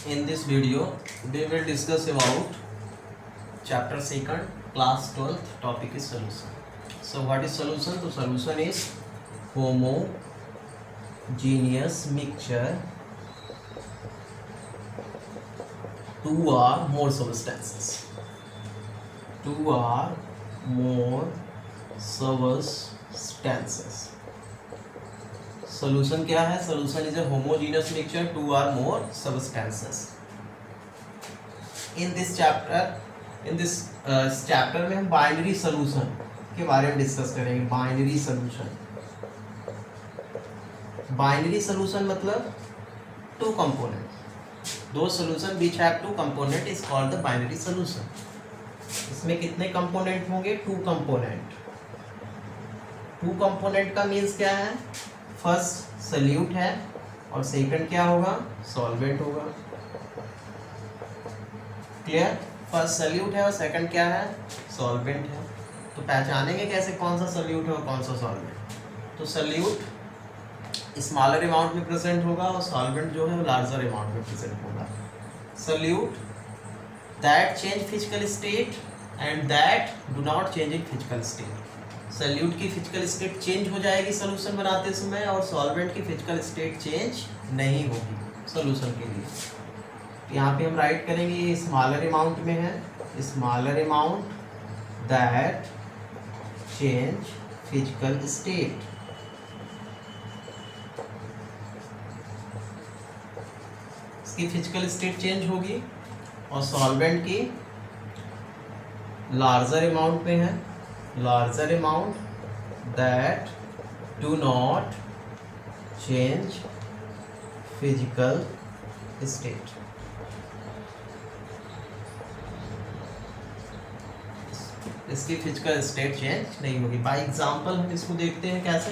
In this video, we will discuss about chapter 2nd, class 12th, topic is solution. So what is solution? So solution is homogeneous mixture two or more substances. Two or more substances. Solution क्या है? Solution is a homogeneous mixture two or more substances. In this chapter में हम binary solution के बारे में discuss करेंगे. Binary solution मतलब two component. दो solution which have two component is called the binary solution. इसमें कितने कंपोनेंट होंगे? Two component. टू कंपोनेंट का मीन्स क्या है? फर्स्ट सल्यूट है और सेकंड क्या होगा? सॉल्वेंट होगा. क्लियर? फर्स्ट सल्यूट है और सेकंड क्या है? सॉल्वेंट है. तो पहचानेंगे कैसे कौन सा सल्यूट है और कौन सा सॉल्वेंट? तो सल्यूट स्मॉलर अमाउंट में प्रेजेंट होगा और सॉल्वेंट जो है वो लार्जर अमाउंट में प्रेजेंट होगा. Solute that change physical state and that do not change in physical state. Solute की फिजिकल स्टेट चेंज हो जाएगी सोल्यूशन बनाते समय और सॉल्वेंट की फिजिकल स्टेट चेंज नहीं होगी सोल्यूशन के लिए. यहाँ पे हम राइट करेंगे ये स्मॉलर अमाउंट में है. Smaller amount that change physical state. इसकी फिजिकल स्टेट चेंज होगी और सॉल्वेंट की लार्जर अमाउंट में है. larger amount that do not change physical state. इसकी फिजिकल स्टेट चेंज नहीं होगी. बाय एग्जांपल हम इसको देखते हैं कैसे.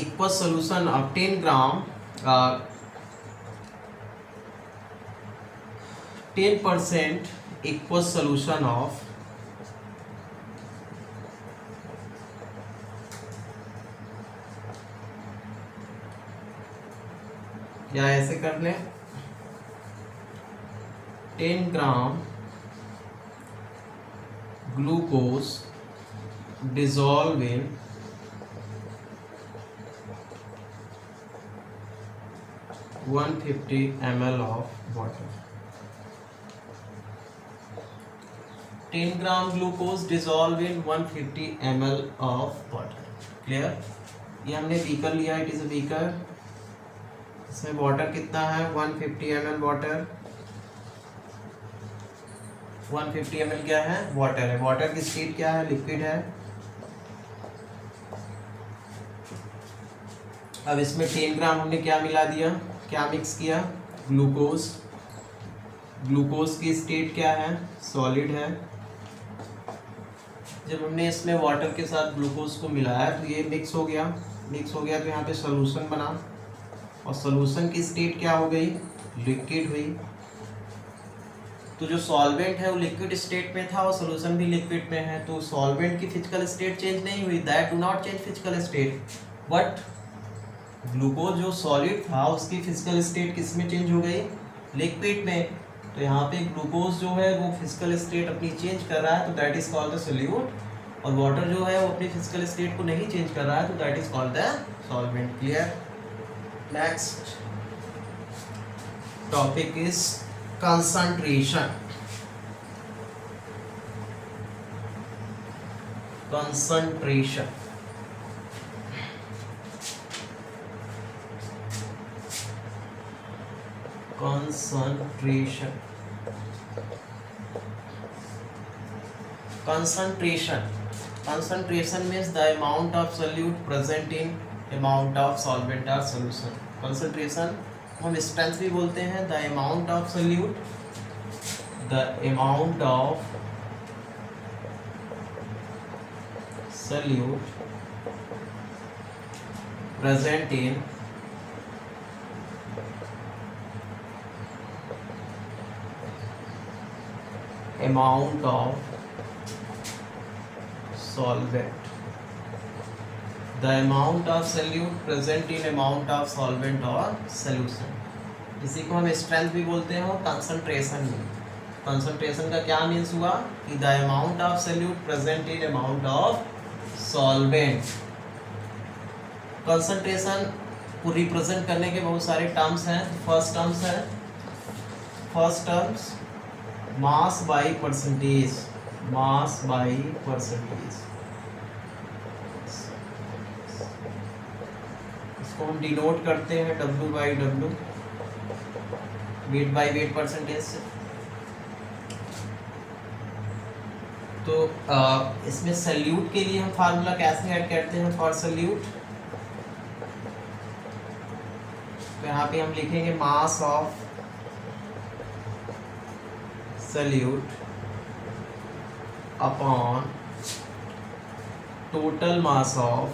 Equal solution of 10 gram 10% equal solution of या ऐसे कर लें 10 gram glucose dissolve in 150 ml of water. 10 gram glucose dissolve in 150 ml of water. Clear? ये हमने बीकर लिया. It is a beaker. इसमें वाटर कितना है? 150 ml वाटर. 150 ml क्या है? वाटर है. वाटर की स्टेट क्या है? लिक्विड है. अब इसमें 10 ग्राम हमने क्या मिला दिया? क्या मिक्स किया? ग्लूकोज. ग्लूकोज की स्टेट क्या है? सॉलिड है. जब हमने इसमें वाटर के साथ ग्लूकोज को मिलाया तो ये मिक्स हो गया. तो यहाँ पे सॉल्यूशन बना और सॉल्यूशन की स्टेट क्या हो गई? लिक्विड हुई. तो जो सॉल्वेंट है वो लिक्विड स्टेट में था और सॉल्यूशन भी लिक्विड में है. तो सॉल्वेंट की फिजिकल स्टेट चेंज नहीं हुई. That do not change physical state. But glucose जो सॉलिड था उसकी फिजिकल स्टेट किस में चेंज हो गई? लिक्विड में. तो यहाँ पे ग्लूकोज जो है वो फिजिकल स्टेट अपनी चेंज कर रहा है तो that is called the solute. और वाटर जो है वो अपनी फिजिकल स्टेट को नहीं चेंज कर रहा है तो that is called the solvent. Clear? Next topic is concentration. Concentration concentration means the amount of solute present in amount of solvent or solution. concentration हम strength भी बोलते हैं. the amount of solute present in amount of solvent. The amount of solute present in amount of solvent और solution. इसी को हम strength भी बोलते हैं और कंसंट्रेशन भी। कंसंट्रेशन का क्या मीन्स हुआ कि the amount of solute present in amount of solvent. Concentration को रिप्रेजेंट करने के बहुत सारे टर्म्स हैं। First terms mass by percentage, mass by percentage, इसको हम डिनोट करते हैं W by W, weight by wait percentage से। तो इसमें सल्यूट के लिए हम फार्मूला कैसे ऐड करते हैं फॉर सल्यूट, तो यहाँ पे हम लिखेंगे mass of solute upon total mass of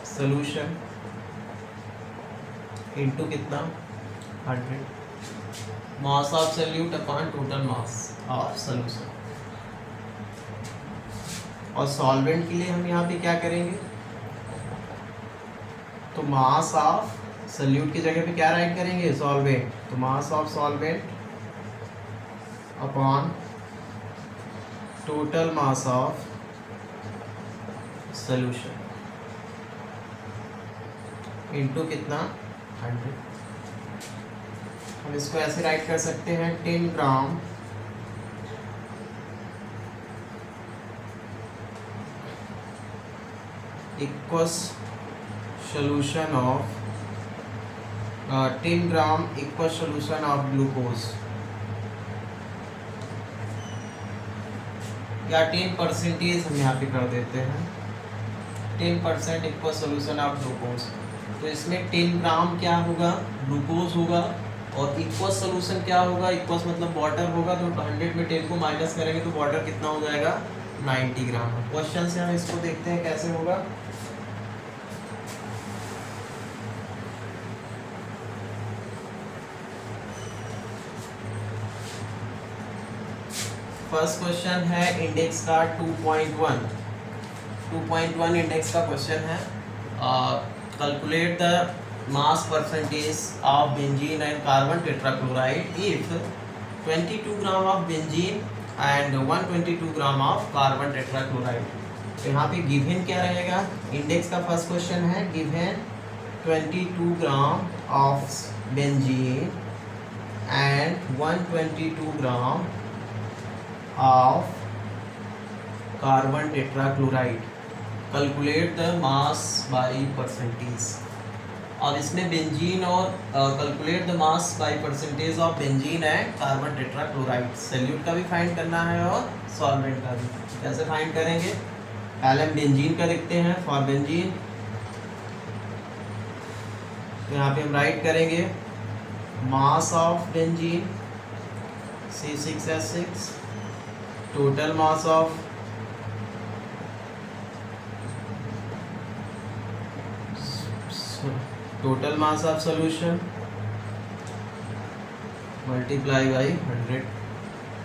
solution into कितना 100, mass of solute upon total mass of solution. और सॉल्वेंट के लिए हम यहाँ पे क्या करेंगे, तो मास ऑफ सॉल्यूट की जगह पे क्या राइट करेंगे सॉल्वेंट, तो mass of solvent upon total mass of solution into कितना 100। हम इसको ऐसे राइट कर सकते हैं 10 gram equals solution of 10 gram equal solution of glucose, या 10% हम यहाँ पे कर देते हैं 10% इक्वल सोल्यूशन ऑफ ग्लूकोज। तो इसमें 10 ग्राम क्या होगा ग्लूकोज होगा और इक्वल सोल्यूशन क्या होगा, इक्वस मतलब वाटर होगा, तो 100 में 10 को माइनस करेंगे तो वाटर कितना हो जाएगा 90 ग्राम। क्वेश्चन से हम इसको देखते हैं कैसे होगा। फर्स्ट क्वेश्चन है इंडेक्स का 2.1 इंडेक्स का क्वेश्चन है। Calculate the mass percentage of benzene and carbon tetrachloride if 22 gram of benzene and 122 gram of carbon tetrachloride. तो यहाँ पे गिवन क्या रहेगा, इंडेक्स का फर्स्ट क्वेश्चन है given 22 gram of benzene and 122 gram of carbon tetrachloride, calculate the mass by percentage। और इसमें benzene और calculate the mass by percentage of benzene and carbon tetrachloride, solute का भी फाइंड करना है और सॉल्वेंट का भी। कैसे फाइंड करेंगे, पहले हम बेंजीन का देखते हैं। फॉर बेंजीन तो यहाँ पे हम राइट करेंगे मास of benzene C6H6 total mass of solution multiply by 100।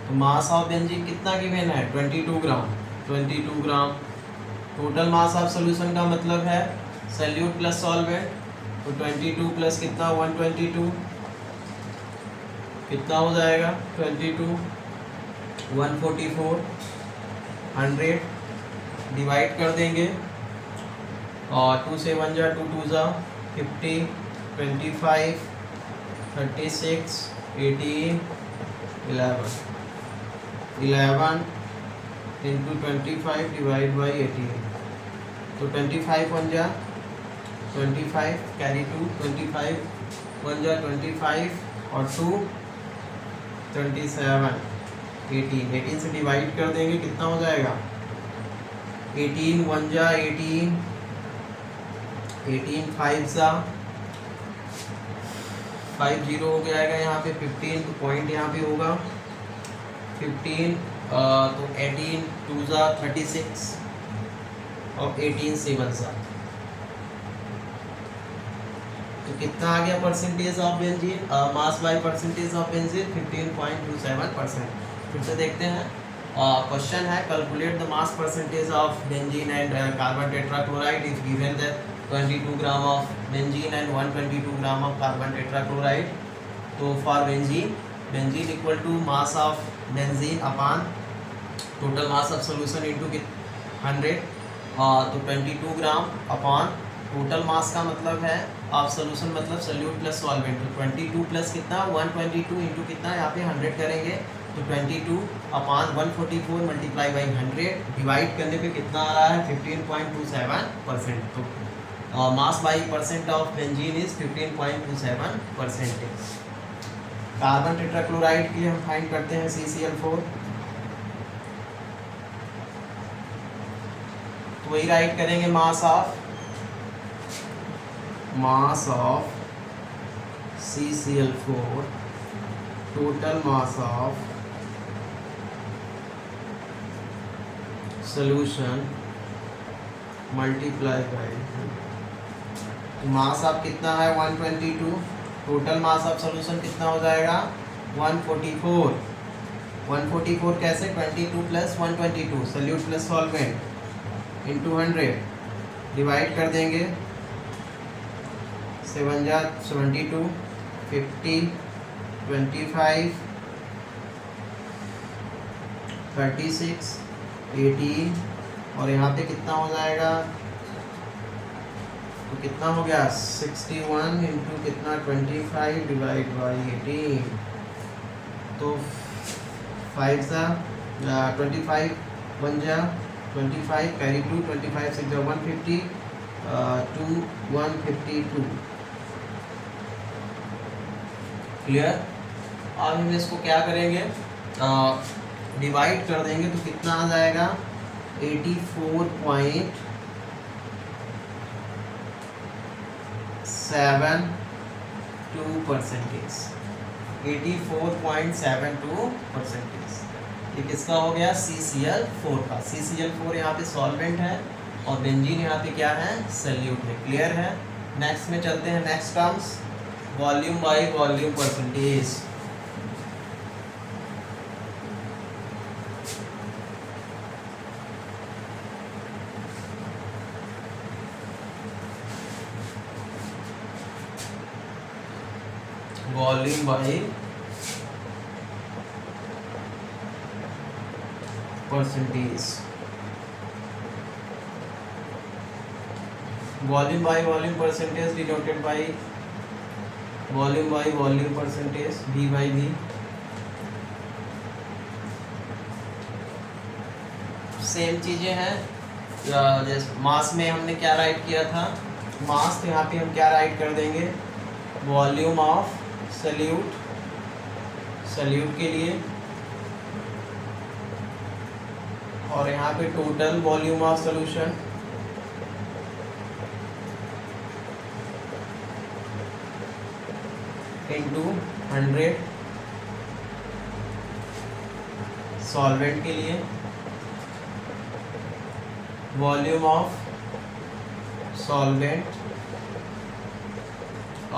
तो मास ऑफ बेंजीन कितना गिवन है 22 ग्राम। टोटल मास ऑफ सॉल्यूशन का मतलब है सॉल्यूट प्लस सॉल्वेंट, तो 22 प्लस कितना 122 कितना हो जाएगा 22 144 100 डिवाइड कर देंगे और 2 से 1 जा 2 2 जा 50 25 36 18 11 इंटू 25 डिवाइड बाई 18। तो 25 1 जा 25 कैरी 2 25 1 जा 25 और 2 27 18 से डिवाइड कर देंगे कितना हो जाएगा 18 1 जा 18 5 जा 5 0 हो जाएगा यहाँ पे 15, तो पॉइंट यहाँ पे होगा 15 तो 18 2 जा 36 और 18 7 जा, तो कितना आ गया percentage of benzene, mass by percentage of benzene 15.27%। फिर से देखते हैं क्वेश्चन है calculate the mass percentage of benzene and carbon tetrachloride is given that 22 gram of benzene and 122 gram of carbon tetrachloride. तो for benzene equal to mass of benzene upon total mass of solution into 100, तो 22 ग्राम अपान total मास का मतलब है of solution मतलब solute plus solvent, तो 22 plus कितना 122 into कितना यहाँ पे 100 करेंगे, तो 22 अपान 144 मल्टीप्लाई बाई 100 डिवाइड करने पे कितना आ रहा है 15.27%। तो mass by percent of benzene is 15.27%। Carbon tetrachloride के लिए हम फाइंड करते हैं CCl4, तो वही राइट करेंगे mass of CCl4 total mass of solution multiply by mass of कितना है 122, टोटल मास ऑफ सॉल्यूशन कितना हो जाएगा 144। 144 कैसे 22 plus 122 solute plus solvent into 100 divide कर देंगे 7 जा 72 50 25 36 18 और यहाँ पे कितना हो जाएगा, तो कितना हो गया 61 इंटू कितना 25 डिवाइड बाई 18, तो 5 सा 25 1 जा 25 कैरी 2 25 6 जा 150 2 152 क्लियर। अब हम इसको क्या करेंगे डिवाइड कर देंगे तो कितना आ जाएगा 84.72%। 84.72%। ये किसका हो गया CCl4 का। CCl4 यहाँ पे सॉल्वेंट है और बेंजीन यहाँ पे क्या है सल्यूट है। क्लियर है। नेक्स्ट में चलते हैं next terms volume by volume percentage. Volume by percentage. Volume by volume percentage denoted by volume by volume percentage V by V। Same चीजें हैं जैसे मास में हमने क्या राइट किया था मास, तो यहाँ पे हम क्या राइट कर देंगे वॉल्यूम ऑफ सल्यूट के लिए और यहाँ पे total volume of solution into 100 solvent के लिए volume of solvent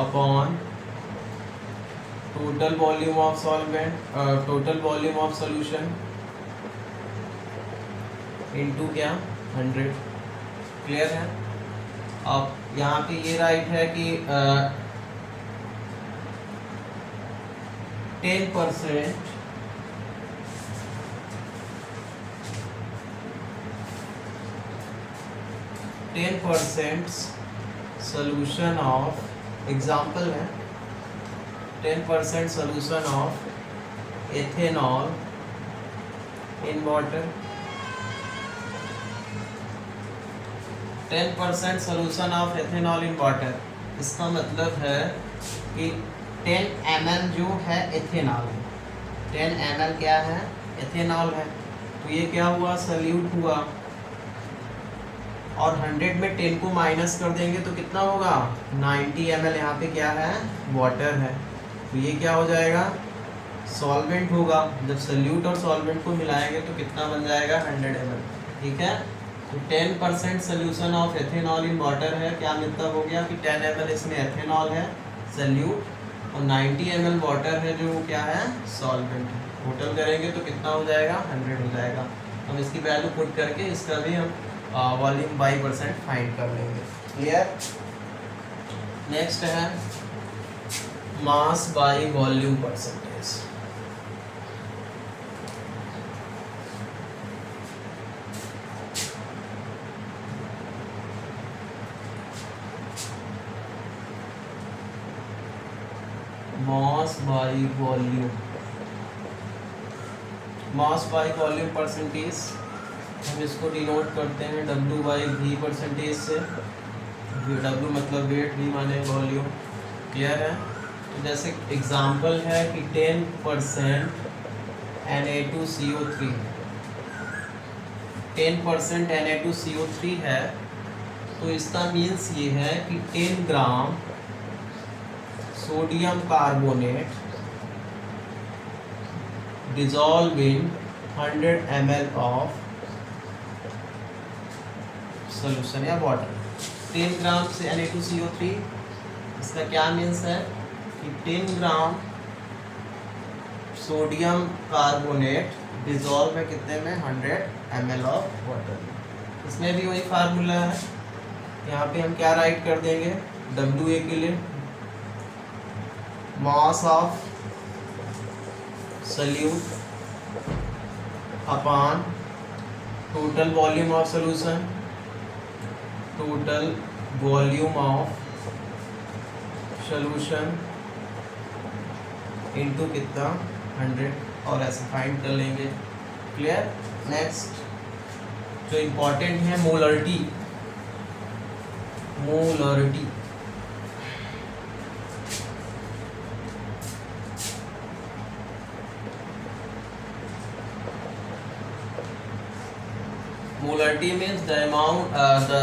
upon total volume of solvent total volume of solution into क्या 100। क्लियर है। अब यहाँ पे ये राइट है कि 10% solution of एग्जाम्पल है 10% solution of ethanol in water। 10% solution of ethanol in water इसका मतलब है कि 10 ml जो है एथेनॉल है, 10 ml क्या है एथेनॉल है, तो ये क्या हुआ सल्यूट हुआ और 100 में 10 को माइनस कर देंगे तो कितना होगा 90 ml यहाँ पे क्या है वाटर है, तो ये क्या हो जाएगा सॉल्वेंट होगा। जब सल्यूट और सॉल्वेंट को मिलाएंगे तो कितना बन जाएगा 100 ml। ठीक है। तो 10% solution of ethanol in water है, क्या मतलब हो गया कि 10 ml इसमें एथेनॉल है सल्यूट और 90 ml वाटर है जो क्या है सॉल्वेंट है। टोटल करेंगे तो कितना हो जाएगा, 100 हो जाएगा। हम इसकी वैल्यू पुट करके इसका भी हम वॉल्यूम बाई परसेंट फाइंड कर लेंगे। क्लियर। नेक्स्ट है mass by volume percentage. Mass by volume, mass by volume percentage हम इसको डिनोट करते हैं W बाई V परसेंटेज से। W मतलब वेट, V माने वॉल्यूम। क्लियर है। तो जैसे एग्जांपल है कि 10% Na2CO3, 10% Na2CO3 है, तो इसका मीन्स ये है कि 10 gram sodium carbonate dissolve in 100 ml of solution या वाटर। 10 ग्राम से Na2CO3, इसका क्या मीन्स है कि 10 ग्राम सोडियम कार्बोनेट डिजॉल्व है कितने में, 100 ml ऑफ वाटर। इसमें भी वही फार्मूला है। यहाँ पे हम क्या राइट कर देंगे, WA के लिए mass of solute upon total volume of solution, total volume of solution into कितना, 100, और ऐसे फाइंड कर लेंगे। क्लियर। नेक्स्ट जो इम्पोर्टेंट है molarity, molarity molarity means the amount the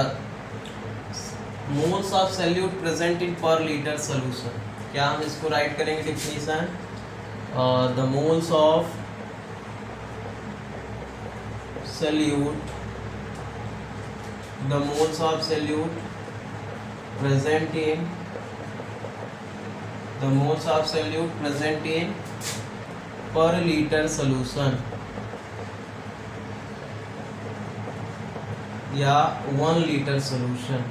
moles of solute present in per liter solution। क्या हम इसको राइट करेंगे definition, the moles of solute, the moles of solute present in, the moles of solute present in per liter solution या 1 litre solution.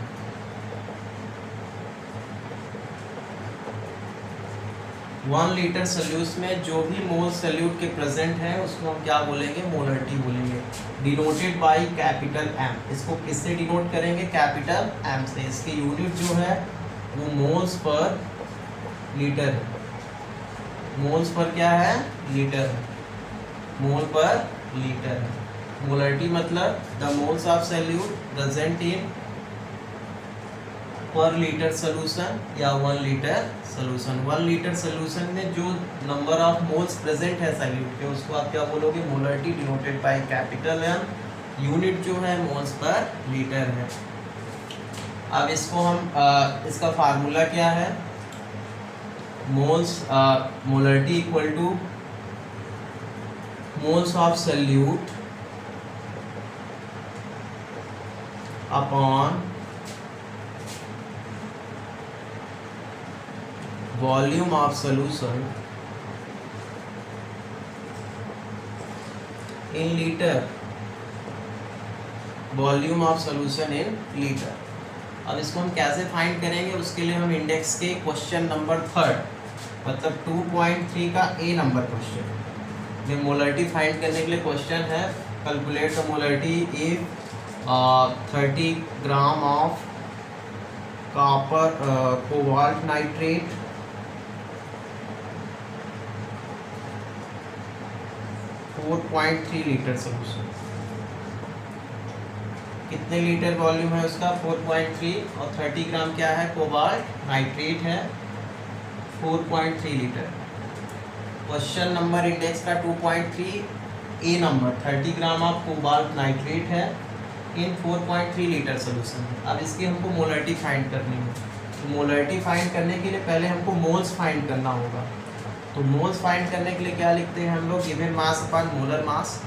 One litre solution में जो भी मोल solute के present है उसको हम क्या बोलेंगे, मोलरिटी बोलेंगे। Denoted by capital M। इसको किससे डिनोट करेंगे, कैपिटल M से। इसकी यूनिट जो है वो मोल्स पर लीटर है। मोल्स पर क्या है, लीटर है। मोल पर लीटर है। मोलरिटी मतलब the moles of solute present in पर लीटर सोल्यूशन या 1 लीटर सोल्यूशन। 1 लीटर सोल्यूशन में जो नंबर ऑफ मोल्स प्रेजेंट है सॉल्यूट के उसको आप क्या बोलोगे, molarity denoted by capital M। Unit जो है मोल्स पर लीटर है। अब इसको हम इसका फार्मूला क्या है, moles molarity equal two moles of solute upon volume of solution in litre, volume of solution in litre. अब इसको हम कैसे फाइंड करेंगे, उसके लिए हम इंडेक्स के क्वेश्चन नंबर 3 मतलब 2.3 का A नंबर क्वेश्चन में मोलरिटी फाइंड करने के लिए क्वेश्चन है, calculate the molarity if 30 gram of copper cobalt nitrate 4.3 litre solution. कितने लीटर वॉल्यूम है उसका, 4.3, और 30 ग्राम क्या है, कोबाल्ट नाइट्रेट है 4.3 लीटर। क्वेश्चन नंबर इंडेक्स का 2.3 A number 30 gram of cobalt nitrate है इन 4.3 लीटर सोल्यूशन। अब इसकी हमको मोलरिटी फाइंड करनी है। तो मोलरिटी फाइंड करने के लिए पहले हमको मोल्स फाइंड करना होगा। तो मोल्स फाइंड करने के लिए क्या लिखते हैं हम लोग, given mass upon molar mass.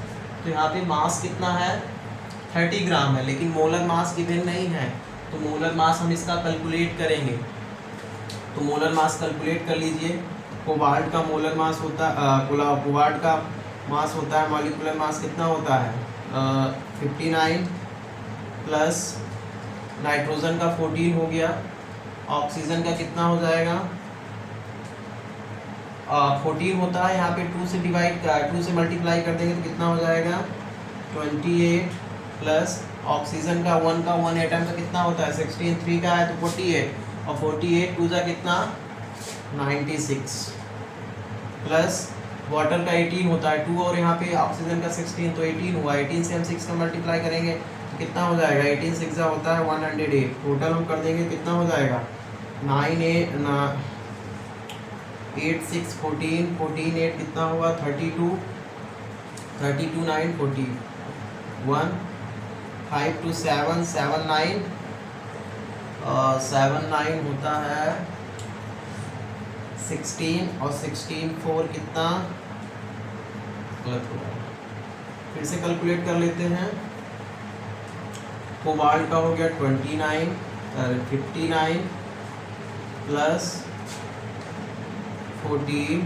तो यहाँ पे मास कितना है, 30 ग्राम है, लेकिन मोलर मास गिवन नहीं है। तो मोलर मास हम इसका कैलकुलेट करेंगे। तो मोलर मास कैलकुलेट कर लीजिए। कोबाल्ट का मोलर मास होता कोबाल्ट का मास होता है, मॉलिक्यूलर मास कितना होता है 59 प्लस नाइट्रोजन का 14 हो गया, ऑक्सीजन का कितना हो जाएगा 14 होता है, यहाँ पे 2 से डिवाइड 2 से मल्टीप्लाई कर देंगे तो कितना हो जाएगा 28 प्लस ऑक्सीजन का 1 एटम का कितना होता है 16, 3 का है तो 48 और 48 2 जा कितना 96 प्लस वाटर का 18 होता है 2 और यहाँ पे ऑक्सीजन का 16 तो 18 हुआ, 18 से हम 6 का मल्टीप्लाई करेंगे तो कितना हो जाएगा 18 6 होता है 108, टोटल हम कर देंगे कितना हो जाएगा 8 6 14 14 8 कितना हुआ 32 32 9 40 1 5 2 7 7 9 7 9 होता है 16 और 16 4 कितना गलत हो रहा है, फिर से कैलकुलेट कर लेते हैं। कोबाल्ट का हो गया 59 प्लस 14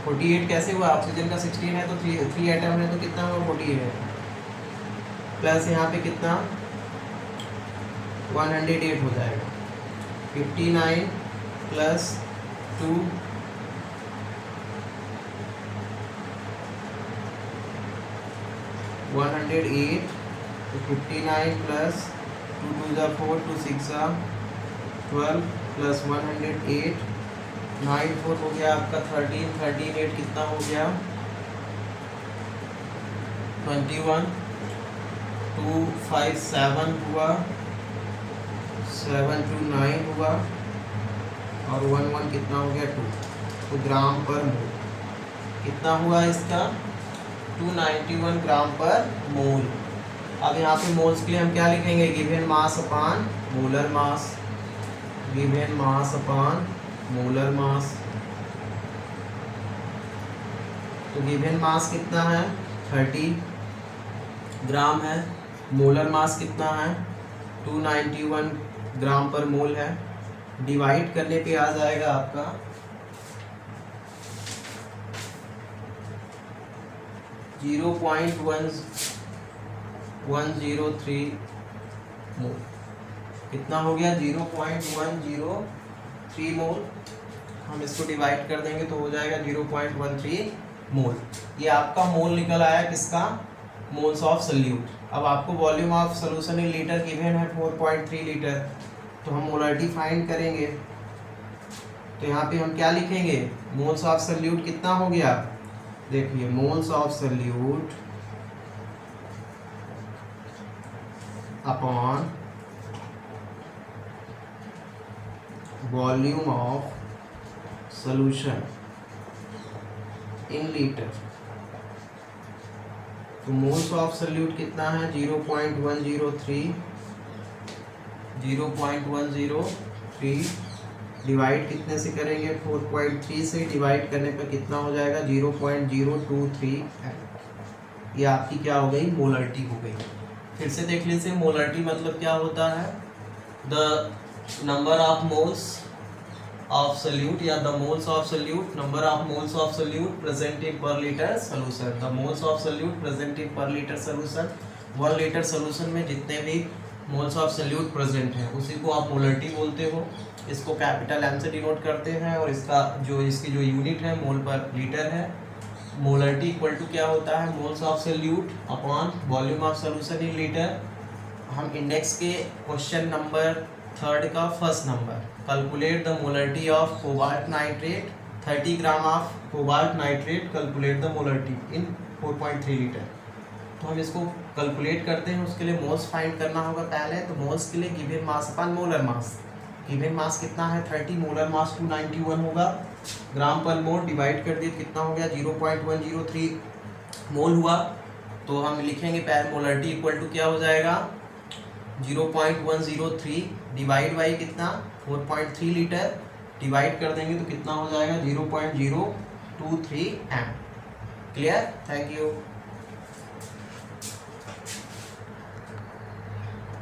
48 कैसे हुआ ऑक्सीजन का 16 है तो 3 एटम है तो कितना हुआ 48 प्लस यहाँ पे कितना 108 हो जाएगा 59 प्लस 2 108 तो 59 प्लस 2 2 जा 4 2 6 जा 12 प्लस 108 9 4 हो गया आपका 13 13 8 कितना हो गया 21 2 5 7 हुआ 7 2 9 हुआ और 1 1 कितना हो गया 2, तो ग्राम पर मोल कितना हुआ इसका 291 ग्राम पर मोल। अब यहाँ पे मोल्स के लिए हम क्या लिखेंगे गिवन मास अपान मोलर मास, गिवन मास अपान मोलर मास, तो गिवन मास कितना है 30 ग्राम है, मोलर मास कितना है 291 ग्राम पर मोल है, डिवाइड करने पे आ जाएगा आपका 0.103 मोल, कितना हो गया 0.103 मोल, हम इसको डिवाइड कर देंगे तो हो जाएगा 0.13 मोल। ये आपका मोल निकल आया किसका मोल्स ऑफ सल्यूट। अब आपको volume of solution in litre given है 4.3 लीटर, तो हम मोलरिटी फाइंड करेंगे तो यहाँ पे हम क्या लिखेंगे मोल्स ऑफ सल्यूट कितना हो गया, देखिए moles of solute upon volume of solution in litre, तो मोल्स ऑफ सॉल्यूट कितना है 0.103 डिवाइड कितने से करेंगे 4.3 से, डिवाइड करने पर कितना हो जाएगा 0.023 ये आपकी क्या हो गई मोलरिटी हो गई। फिर से देख लीजिए मोलरिटी मतलब क्या होता है the number of moles of solute या the moles of solute, number of moles of solute present in per liter solution, the moles of solute present in per liter solution, 1 litre solution में जितने भी moles of solute present हैं उसी को आप molarity बोलते हो। इसको कैपिटल M से डिनोट करते हैं और इसका जो इसकी जो यूनिट है मोल पर लीटर है। मोलरिटी इक्वल टू क्या होता है moles of solute upon volume of solution in litre. हम इंडेक्स के क्वेश्चन नंबर 3 का first number calculate the molarity of cobalt nitrate 30 gram of cobalt nitrate, calculate the molarity in 4.3 litre. तो हम इसको calculate करते हैं, उसके लिए मोल्स फाइंड करना होगा पहले। तो मोल्स के लिए गिवन मास अपन मोलर मास, गिवन मास कितना है 30, मोलर मास 291 होगा, ग्राम पर मोल डिवाइड कर दिए कितना हो गया 0.103 मोल हुआ। तो हम लिखेंगे पहले मोलरिटी इक्वल टू क्या हो जाएगा 0.103 डिवाइड बाई कितना 4.3 लीटर, डिवाइड कर देंगे तो कितना हो जाएगा 0.023 एम। Clear, thank you.